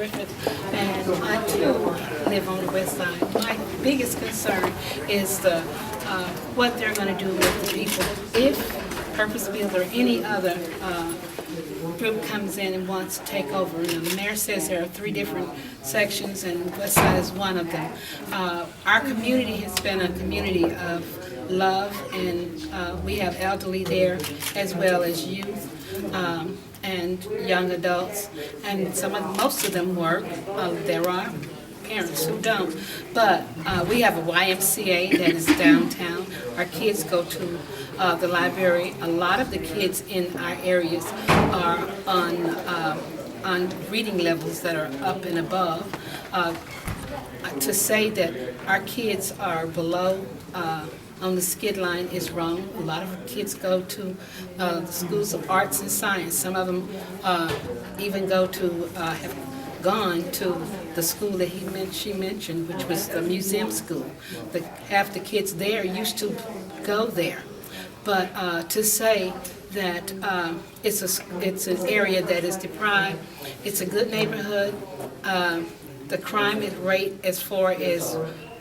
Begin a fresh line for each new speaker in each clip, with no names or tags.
Griffith, and I too live on the west side. My biggest concern is what they're going to do with the people if Purpose Field or any other group comes in and wants to take over. And the mayor says there are 3 different sections, and Westside is one of them. Our community has been a community of love, and we have elderly there as well as youth and young adults, and most of them work. There are parents who don't, but we have a YMCA that is downtown. Our kids go to the library. A lot of the kids in our areas are on reading levels that are up and above. To say that our kids are below on the skid line is wrong. A lot of kids go to the schools of arts and science. Some of them even have gone to the school that she mentioned, which was the museum school. Half the kids there used to go there. But to say that it's an area that is deprived, it's a good neighborhood. The crime rate, as far as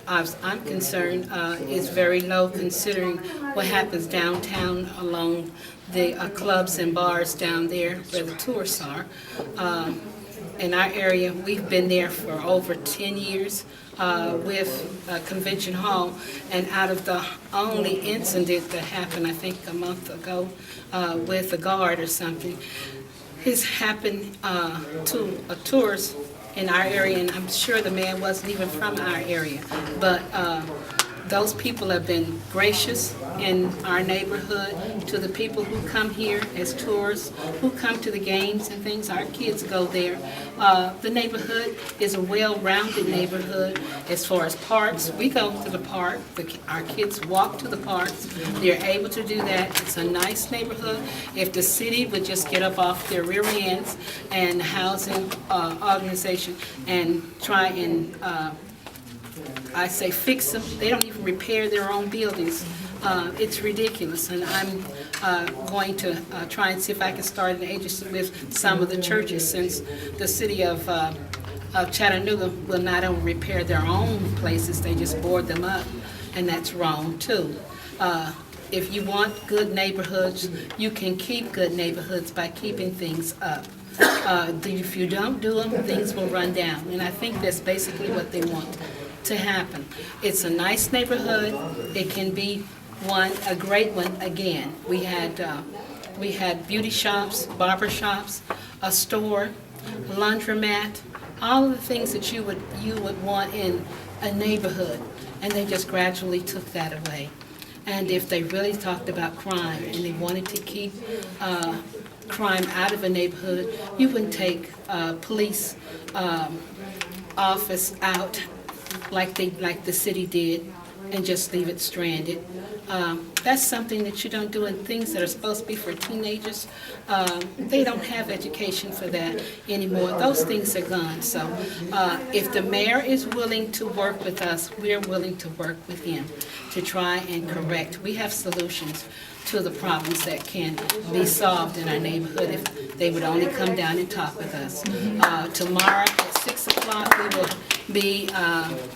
I'm concerned, is very low considering what happens downtown along the clubs and bars down there where the tourists are. In our area, we've been there for over 10 years with Convention Hall, and out of the only incident that happened, I think a month ago, with a guard or something, has happened to a tourist in our area, and I'm sure the man wasn't even from our area, but those people have been gracious in our neighborhood to the people who come here as tourists, who come to the games and things. Our kids go there. The neighborhood is a well-rounded neighborhood as far as parks. We go to the park. Our kids walk to the parks. They're able to do that. It's a nice neighborhood. If the city would just get up off their rear ends and housing organization and try and I say fix them. They don't even repair their own buildings. It's ridiculous, and I'm going to try and see if I can start an agency with some of the churches, since the city of Chattanooga will not only repair their own places, they just board them up, and that's wrong too. If you want good neighborhoods, you can keep good neighborhoods by keeping things up. If you don't do them, things will run down, and I think that's basically what they want to happen. It's a nice neighborhood. It can be a great one again. We had beauty shops, barber shops, a store, a laundromat, all of the things that you would want in a neighborhood, and they just gradually took that away. And if they really talked about crime and they wanted to keep crime out of a neighborhood, you wouldn't take police office out like the city did and just leave it stranded. That's something that you don't do in things that are supposed to be for teenagers. They don't have education for that anymore. Those things are gone. So if the mayor is willing to work with us, we're willing to work with him to try and correct. We have solutions to the problems that can be solved in our neighborhood if they would only come down and talk with us. Tomorrow at 6 o'clock we will be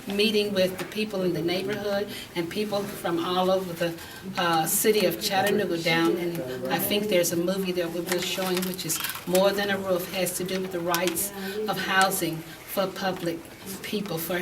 meeting with the people in the neighborhood and people from all over the city of Chattanooga down, and I think there's a movie that we'll be showing which is More Than a Roof, has to do with the rights of housing for public people, for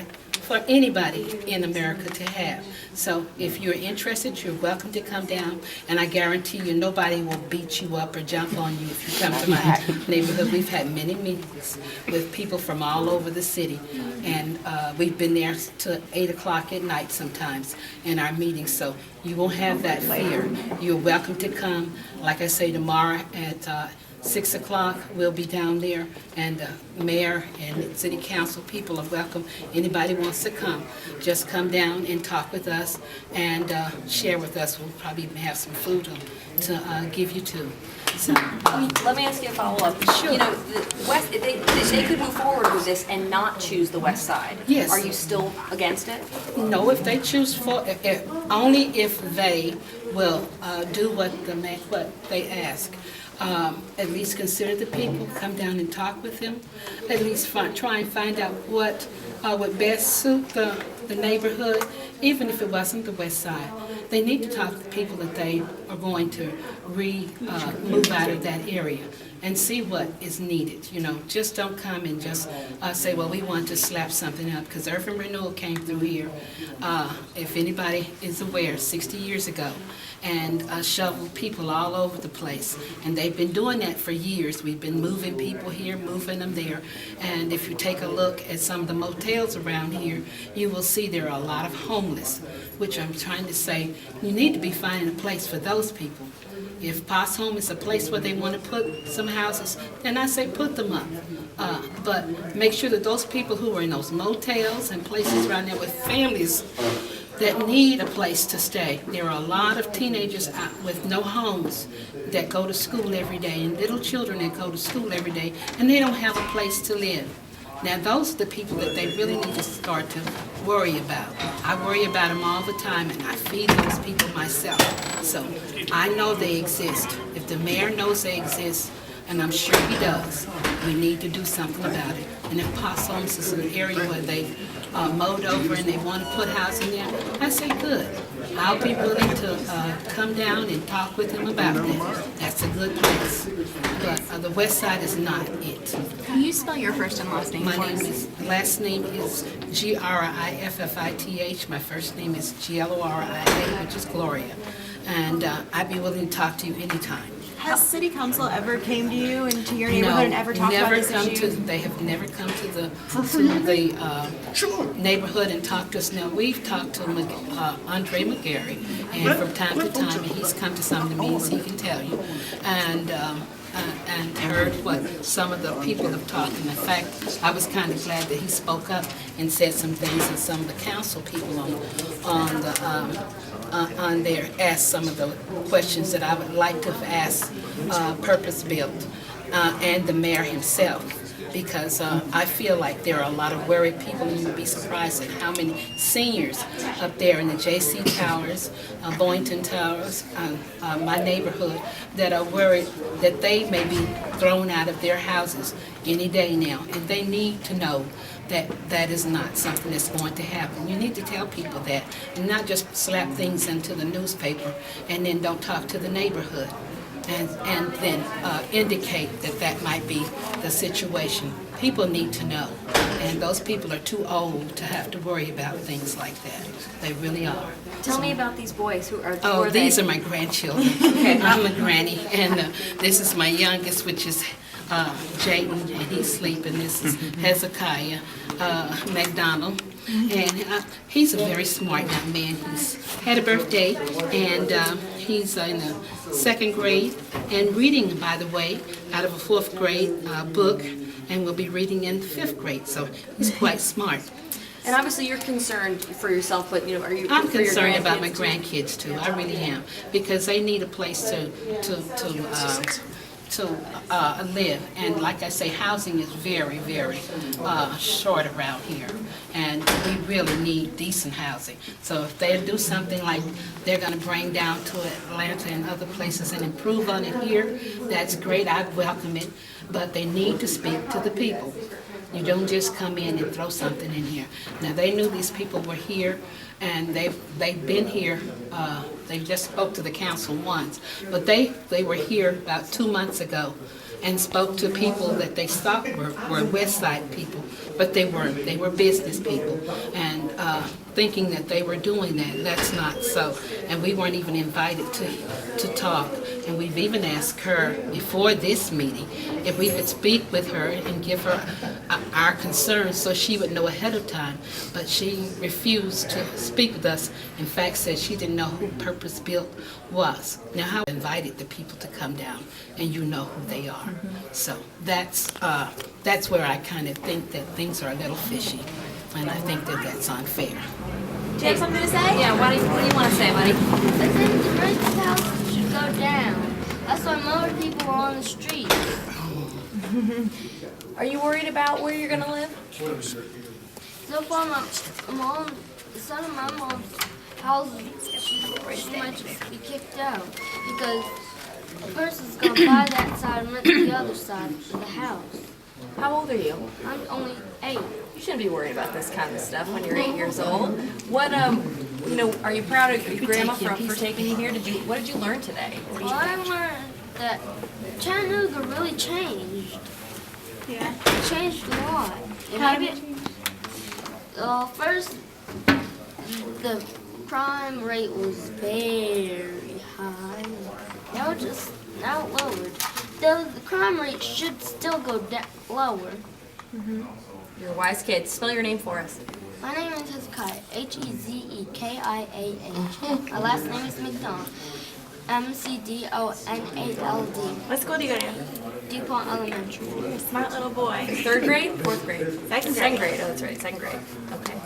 anybody in America to have. So if you're interested, you're welcome to come down, and I guarantee you nobody will beat you up or jump on you if you come to my neighborhood. We've had many meetings with people from all over the city, and we've been there till 8 o'clock at night sometimes in our meetings, so you won't have that fear. You're welcome to come. Like I say, tomorrow at 6 o'clock, we'll be down there, and the mayor and city council people are welcome. Anybody wants to come, just come down and talk with us and share with us. We'll probably even have some food to give you too. So,
let me ask you a follow-up.
Sure.
You know, they could move forward with this and not choose the west side.
Yes.
Are you still against it?
no, if they choose only if they will do what they ask. at least consider the people, come down and talk with them, at least try and find out what would best suit the neighborhood, even if it wasn't the West Side. They need to talk to the people that they are going to move out of that area and see what is needed. You know, just don't come and just say, well, we want to slap something up, because Urban Renewal came through here, if anybody is aware, 60 years ago, and shoveled people all over the place. And they've been doing that for years. We've been moving people here, moving them there. And if you take a look at some of the motels around here, you will see there are a lot of homeless, which I'm trying to say, you need to be finding a place for those people. If Poss Home is a place where they want to put some houses, then I say put them up. But make sure that those people who are in those motels and places around there with families that need a place to stay. There are a lot of teenagers out with no homes that go to school every day, and little children that go to school every day, and they don't have a place to live. Now, those are the people that they really need to start to worry about. I worry about them all the time, and I feed those people myself. So I know they exist. If the mayor knows they exist, and I'm sure he does, we need to do something about it. And if Poss Homes is an area where they mowed over and they want to put housing there, I say good. I'll be willing to come down and talk with them about that. That's a good place. But the West Side is not it.
Can you spell your first and last name?
My last name is Griffith. My first name is Gloria, which is Gloria. And I'd be willing to talk to you anytime.
Has City Council ever came to you and to your neighborhood and ever talked about this issue?
They have never come to the neighborhood and talked to us. Now, we've talked to Andre McGarry, and from time to time, and he's come to some of the meetings, he can tell you, and heard what some of the people have talked. And in fact, I was kind of glad that he spoke up and said some things, and some of the council people on there asked some of the questions that I would like to have asked Purpose Built and the mayor himself. Because I feel like there are a lot of worried people, and you'd be surprised at how many seniors up there in the JC Towers, Boynton Towers, my neighborhood, that are worried that they may be thrown out of their houses any day now. And they need to know that that is not something that's going to happen. You need to tell people that, and not just slap things into the newspaper and then don't talk to the neighborhood. And then indicate that that might be the situation. People need to know, and those people are too old to have to worry about things like that. They really are.
Tell me about these boys. Who are?
Oh, these are my grandchildren. I'm a granny, and this is my youngest, which is Jayden, and he's sleeping. This is Hezekiah McDonald, and he's a very smart young man. He's had a birthday, and he's in the 2nd grade and reading, by the way, out of a 4th grade book, and will be reading in the 5th grade. So he's quite smart.
And obviously, you're concerned for yourself, but are you?
I'm concerned about my grandkids too. I really am, because they need a place to live. And like I say, housing is very, very short around here, and we really need decent housing. So if they do something like they're going to bring down to Atlanta and other places and improve on it here, that's great. I'd welcome it, but they need to speak to the people. You don't just come in and throw something in here. Now, they knew these people were here, and they've been here. They just spoke to the council once, but they were here about 2 months ago and spoke to people that they thought were West Side people, but they weren't. They were business people, and thinking that they were doing that. That's not so, and we weren't even invited to talk. And we've even asked her before this meeting if we could speak with her and give her our concerns so she would know ahead of time. But she refused to speak with us. In fact, said she didn't know who Purpose Built was. Now, how invited the people to come down, and you know who they are. So that's where I kind of think that things are a little fishy, and I think that that's unfair.
Do you have something to say?
Yeah. What do you want to say, buddy?
I think the rent house should go down. That's why more people are on the street.
Are you worried about where you're gonna live?
So far, some of my mom's houses, she might be kicked out because a person's gonna buy that side and rent the other side of the house.
How old are you?
I'm only 8.
You shouldn't be worried about this kind of stuff when you're 8 years old. What are you proud of your grandma for taking you here? What did you learn today?
Well, I learned that Chattanooga really changed.
Yeah.
It changed a lot.
How did it change?
First, the crime rate was very high. Now it lowered. The crime rate should still go lower.
You're a wise kid. Spell your name for us.
My name is Hezekiah, Hezekiah. My last name is McDonald, McDonald.
What school do you go to?
DuPont Elementary.
You're a smart little boy.
3rd grade? 4th grade?
Second grade.
Oh, that's right. 2nd grade. Okay.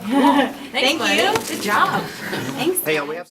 Thank
buddy.
you. Good job. Thanks.
Hey, we have